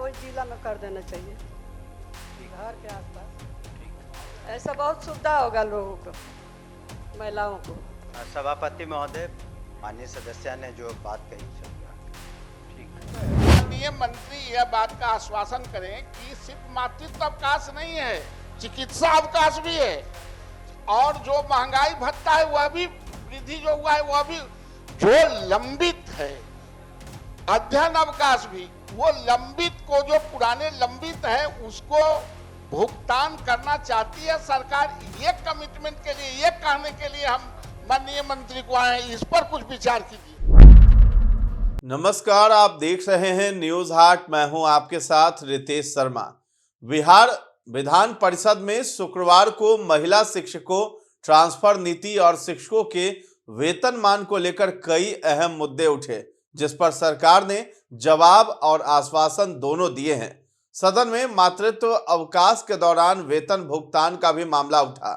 कोई जिला में कर देना चाहिए, घर के आसपास। ऐसा बहुत सुविधा होगा लोगों को, महिलाओं को। सभापति महोदय, माननीय सदस्य ने जो बात कही माननीय मंत्री यह बात का आश्वासन करें कि सिर्फ मातृत्व अवकाश नहीं है, चिकित्सा अवकाश भी है, और जो महंगाई भत्ता है वह भी वृद्धि जो हुआ है वह भी, जो लंबित है अध्ययन अवकाश भी, वो लंबित को जो पुराने लंबित है उसको भुगतान करना चाहती है सरकार। ये कमिटमेंट के लिए, ये कहने के लिए हम माननीय मंत्री को आए हैं, इस पर कुछ विचार कीजिए। नमस्कार, आप देख रहे हैं न्यूज हाट। मैं हूं आपके साथ रितेश शर्मा। बिहार विधान परिषद में शुक्रवार को महिला शिक्षकों, ट्रांसफर नीति और शिक्षकों के वेतनमान को लेकर कई अहम मुद्दे उठे, जिस पर सरकार ने जवाब और आश्वासन दोनों दिए हैं। सदन में मातृत्व अवकाश के दौरान वेतन भुगतान का भी मामला उठा।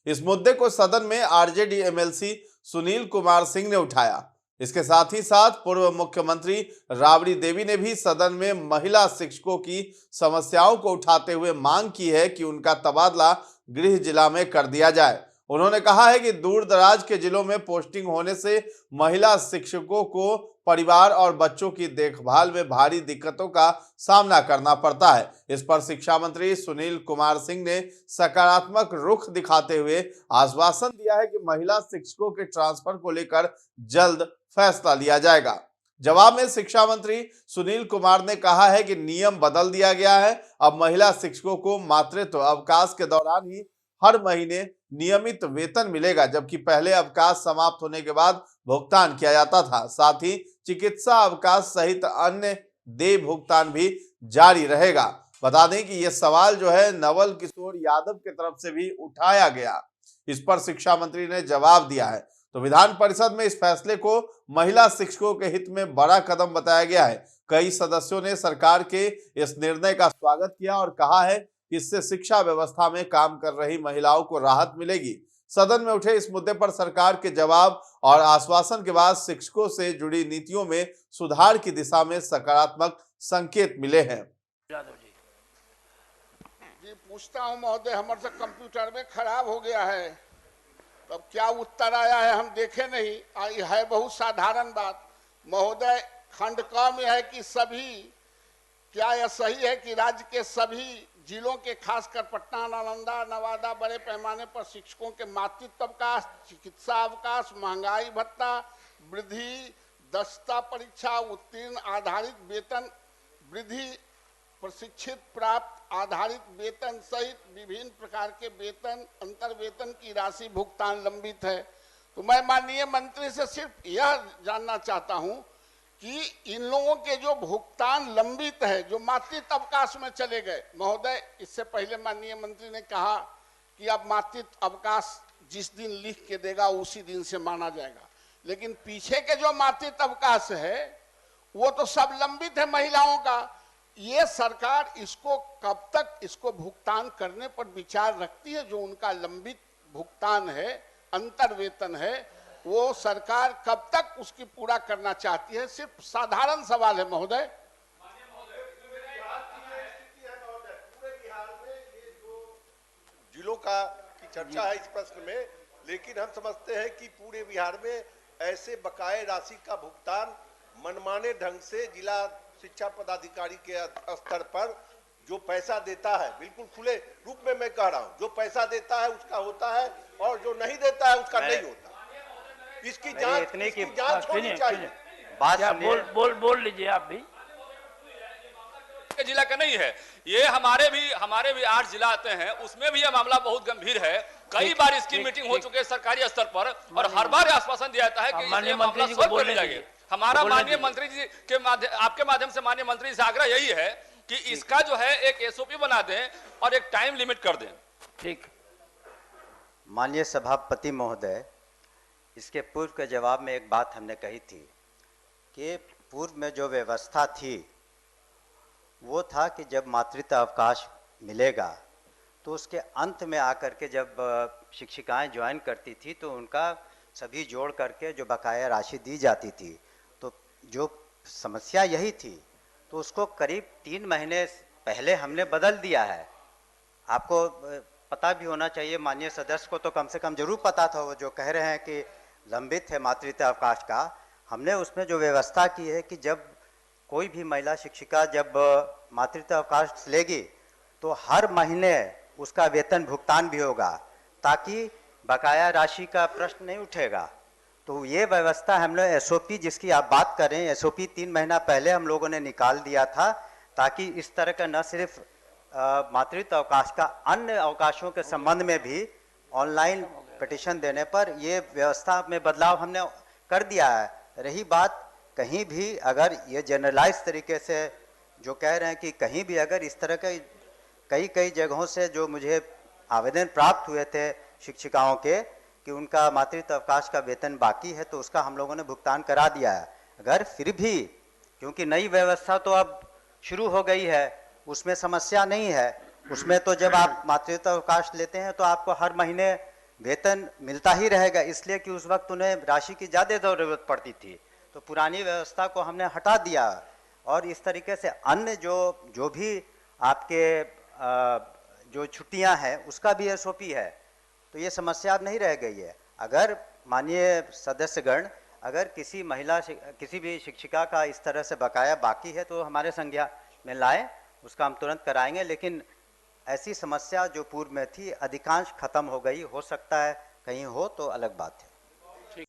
इस मुद्दे को सदन में आरजेडी एमएलसी सुनील कुमार सिंह ने उठाया। इसके साथ ही साथ पूर्व मुख्यमंत्री राबड़ी देवी ने भी सदन में महिला शिक्षकों की समस्याओं को उठाते हुए मांग की है कि उनका तबादला गृह जिला में कर दिया जाए। उन्होंने कहा है कि दूर दराज के जिलों में पोस्टिंग होने से महिला शिक्षकों को परिवार और बच्चों की देखभाल में भारी दिक्कतों का सामना करना पड़ता है। इस पर शिक्षा मंत्री सुनील कुमार सिंह ने सकारात्मक रुख दिखाते हुए आश्वासन दिया है कि महिला शिक्षकों के ट्रांसफर को लेकर जल्द फैसला लिया जाएगा। जवाब में शिक्षा मंत्री सुनील कुमार ने कहा है कि नियम बदल दिया गया है। अब महिला शिक्षकों को मातृत्व अवकाश के दौरान ही हर महीने नियमित वेतन मिलेगा, जबकि पहले अवकाश समाप्त होने के बाद भुगतान किया जाता था। साथ ही चिकित्सा अवकाश सहित अन्य देय भुगतान भी जारी रहेगा। बता दें कि यह सवाल जो है नवल किशोर यादव की तरफ से भी उठाया गया। इस पर शिक्षा मंत्री ने जवाब दिया है। तो विधान परिषद में इस फैसले को महिला शिक्षकों के हित में बड़ा कदम बताया गया है। कई सदस्यों ने सरकार के इस निर्णय का स्वागत किया और कहा है कि इससे शिक्षा व्यवस्था में काम कर रही महिलाओं को राहत मिलेगी। सदन में उठे इस मुद्दे पर सरकार के जवाब और आश्वासन के बाद शिक्षकों से जुड़ी नीतियों में सुधार की दिशा में सकारात्मक संकेत मिले हैं। जी पूछता हूं महोदय, हमारे से कंप्यूटर में खराब हो गया है, तब क्या उत्तर आया है हम देखे नहीं। आई है बहुत साधारण बात महोदय। खंड क में है कि सभी, क्या यह सही है कि राज्य के सभी जिलों के खासकर पटना, नालंदा, नवादा बड़े पैमाने पर शिक्षकों के मातृत्व अवकाश, चिकित्सा अवकाश, महंगाई भत्ता, वृद्धि, दक्षता परीक्षा उत्तीर्ण आधारित वेतन वृद्धि, प्रशिक्षित प्राप्त आधारित वेतन सहित विभिन्न प्रकार के वेतन, अंतर वेतन की राशि भुगतान लंबित है। तो मैं माननीय मंत्री से सिर्फ यह जानना चाहता हूं कि इन लोगों के जो भुगतान लंबित है, जो मातृत्व अवकाश में चले गए, महोदय इससे पहले माननीय मंत्री ने कहा कि अब मातृत्व अवकाश जिस दिन लिख के देगा उसी दिन से माना जाएगा, लेकिन पीछे के जो मातृत्व अवकाश है वो तो सब लंबित है महिलाओं का। ये सरकार इसको कब तक इसको भुगतान करने पर विचार रखती है? जो उनका लंबित भुगतान है, अंतर वेतन है, वो सरकार कब तक उसकी पूरा करना चाहती है? सिर्फ साधारण सवाल है महोदय। जिलों का की चर्चा है इस प्रश्न में, लेकिन हम समझते हैं कि पूरे बिहार में ऐसे बकाये राशि का भुगतान मनमाने ढंग से जिला शिक्षा पदाधिकारी के स्तर पर जो पैसा देता है, बिल्कुल खुले रूप में मैं कह रहा हूं, जो पैसा देता है उसका होता है और जो नहीं देता है उसका नहीं होता। इसकी जांच होनी चाहिए। बोल लीजिए आप भी। जिला का नहीं है ये, हमारे भी 8 जिला आते हैं, उसमें भी यह मामला बहुत गंभीर है। कई बार इसकी मीटिंग हो चुकी है सरकारी स्तर पर और हर बार आश्वासन दिया जाता है कि ये मामला सॉल्व कर लिया जाएगा। हमारा माननीय मंत्री जी के आपके माध्यम से माननीय मंत्री से आग्रह यही है कि इसका जो है एक एसओपी बना दें और एक टाइम लिमिट कर दें। ठीक। माननीय सभापति महोदय, इसके पूर्व के जवाब में एक बात हमने कही थी कि पूर्व में जो व्यवस्था थी वो था कि जब मातृत्व अवकाश मिलेगा तो उसके अंत में आकर के जब शिक्षिकाएं ज्वाइन करती थी तो उनका सभी जोड़ करके जो बकाया राशि दी जाती थी। तो जो समस्या यही थी तो उसको करीब 3 महीने पहले हमने बदल दिया है। आपको पता भी होना चाहिए, माननीय सदस्य को तो कम से कम जरूर पता था, वो जो कह रहे हैं कि लंबित है मातृत्व अवकाश का। हमने उसमें जो व्यवस्था की है कि जब कोई भी महिला शिक्षिका जब मातृत्व अवकाश लेगी तो हर महीने उसका वेतन भुगतान भी होगा, ताकि बकाया राशि का प्रश्न नहीं उठेगा। तो ये व्यवस्था हम लोग एसओपी जिसकी आप बात कर रहे हैं, एसओपी 3 महीना पहले हम लोगों ने निकाल दिया था, ताकि इस तरह का न सिर्फ मातृत्व अवकाश का, अन्य अवकाशों के संबंध में भी ऑनलाइन पिटीशन देने पर ये व्यवस्था में बदलाव हमने कर दिया है। रही बात कहीं भी अगर ये जनरलाइज तरीके से जो कह रहे हैं कि कहीं भी अगर इस तरह के कई जगहों से जो मुझे आवेदन प्राप्त हुए थे शिक्षिकाओं के कि उनका मातृत्व अवकाश का वेतन बाकी है, तो उसका हम लोगों ने भुगतान करा दिया है। अगर फिर भी, क्योंकि नई व्यवस्था तो अब शुरू हो गई है, उसमें समस्या नहीं है। उसमें तो जब आप मातृत्व अवकाश लेते हैं तो आपको हर महीने वेतन मिलता ही रहेगा, इसलिए कि उस वक्त उन्हें राशि की ज़्यादा ज़रूरत पड़ती थी। तो पुरानी व्यवस्था को हमने हटा दिया और इस तरीके से अन्य जो भी आपके जो छुट्टियां हैं उसका भी एसओपी है, तो ये समस्या अब नहीं रह गई है। अगर माननीय सदस्यगण अगर किसी भी शिक्षिका का इस तरह से बकाया बाकी है तो हमारे संज्ञान में लाएं, उसका हम तुरंत कराएंगे। लेकिन ऐसी समस्या जो पूर्व में थी अधिकांश खत्म हो गई, हो सकता है कहीं हो तो अलग बात है।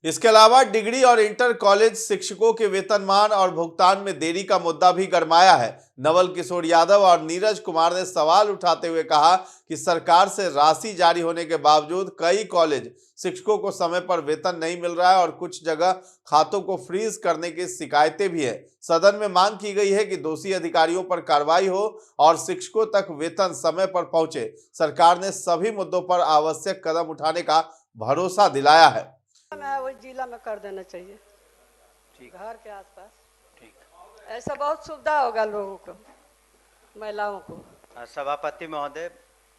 इसके अलावा डिग्री और इंटर कॉलेज शिक्षकों के वेतनमान और भुगतान में देरी का मुद्दा भी गरमाया है। नवल किशोर यादव और नीरज कुमार ने सवाल उठाते हुए कहा कि सरकार से राशि जारी होने के बावजूद कई कॉलेज शिक्षकों को समय पर वेतन नहीं मिल रहा है और कुछ जगह खातों को फ्रीज करने की शिकायतें भी है। सदन में मांग की गई है कि दोषी अधिकारियों पर कार्रवाई हो और शिक्षकों तक वेतन समय पर पहुंचे। सरकार ने सभी मुद्दों पर आवश्यक कदम उठाने का भरोसा दिलाया है। वही जिला में कर देना चाहिए, घर के आसपास। ठीक, ऐसा बहुत सुविधा होगा लोगों को, महिलाओं को। सभापति महोदय,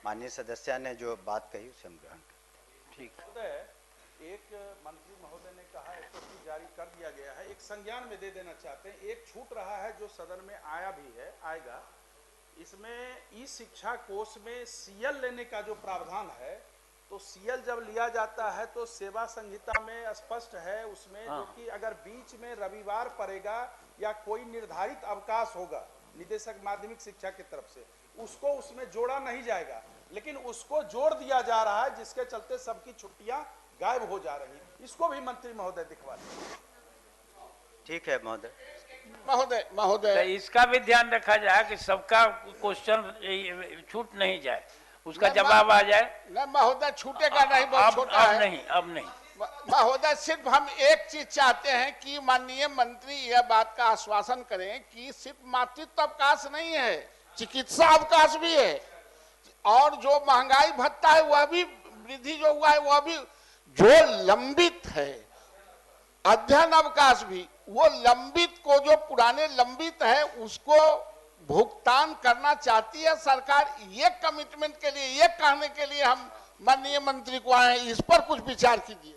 माननीय सदस्य ने जो बात कही उसे हम ग्रहण करते हैं। ठीक, एक मंत्री महोदय ने कहा एसओपी जारी कर दिया गया है, एक संज्ञान में दे देना चाहते हैं। एक छूट रहा है जो सदन में आएगा, इसमें ई शिक्षा कोष में सीएल लेने का जो प्रावधान है, तो सीएल जब लिया जाता है तो सेवा संहिता में स्पष्ट है उसमें, जो कि अगर बीच में रविवार पड़ेगा या कोई निर्धारित अवकाश होगा निदेशक माध्यमिक शिक्षा की तरफ से, उसको उसमें जोड़ा नहीं जाएगा, लेकिन उसको जोड़ दिया जा रहा है, जिसके चलते सबकी छुट्टियां गायब हो जा रही। इसको भी मंत्री महोदय दिखवा दें। ठीक है महोदय तो इसका भी ध्यान रखा जाए कि सबका क्वेश्चन छूट नहीं जाए, उसका जवाब आ जाए। न महोदय, छूटेगा नहीं, बहुत छोटा है। अब नहीं महोदय, सिर्फ हम एक चीज चाहते हैं कि माननीय मंत्री यह बात का आश्वासन करें कि सिर्फ मातृत्व अवकाश नहीं है, चिकित्सा अवकाश भी है, और जो महंगाई भत्ता है वह भी वृद्धि जो हुआ है वह भी, जो लंबित है अध्ययन अवकाश भी, वो लंबित को जो पुराने लंबित है उसको भुगतान करना चाहती है सरकार। ये कमिटमेंट के लिए, ये कहने के लिए हम माननीय मंत्री को आए हैं, इस पर कुछ विचार कीजिए।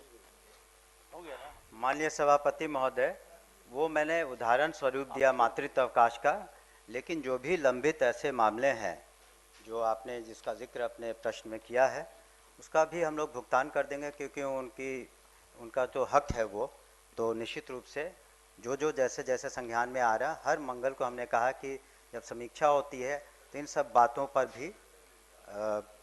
माननीय सभापति महोदय, वो मैंने उदाहरण स्वरूप दिया मातृत्व अवकाश का, लेकिन जो भी लंबित ऐसे मामले हैं जो आपने जिसका जिक्र अपने प्रश्न में किया है, उसका भी हम लोग भुगतान कर देंगे, क्योंकि उनका जो हक है वो तो निश्चित रूप से जो जैसे जैसे संज्ञान में आ रहा, हर मंगल को हमने कहा कि जब समीक्षा होती है तो इन सब बातों पर भी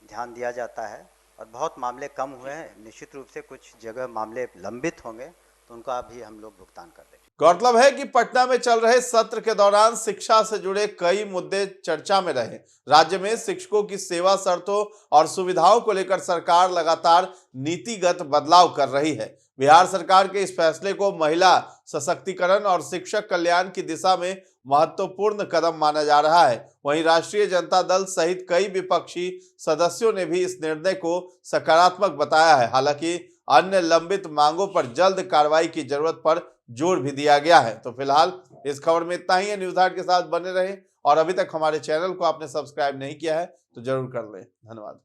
ध्यान दिया जाता है, और बहुत मामले कम हुए हैं। निश्चित रूप से कुछ जगह मामले लंबित होंगे तो उनका भी हम लोग भुगतान कर देंगे। गौरतलब है कि पटना में चल रहे सत्र के दौरान शिक्षा से जुड़े कई मुद्दे चर्चा में रहे। राज्य में शिक्षकों की सेवा शर्तों और सुविधाओं को लेकर सरकार लगातार नीतिगत बदलाव कर रही है। बिहार सरकार के इस फैसले को महिला सशक्तिकरण और शिक्षक कल्याण की दिशा में महत्वपूर्ण कदम माना जा रहा है। वहीं राष्ट्रीय जनता दल सहित कई विपक्षी सदस्यों ने भी इस निर्णय को सकारात्मक बताया है। हालांकि अन्य लंबित मांगों पर जल्द कार्रवाई की जरूरत पर जोर भी दिया गया है। तो फिलहाल इस खबर में इतना ही है। न्यूज़ हाट के साथ बने रहें, और अभी तक हमारे चैनल को आपने सब्सक्राइब नहीं किया है तो जरूर कर लें। धन्यवाद।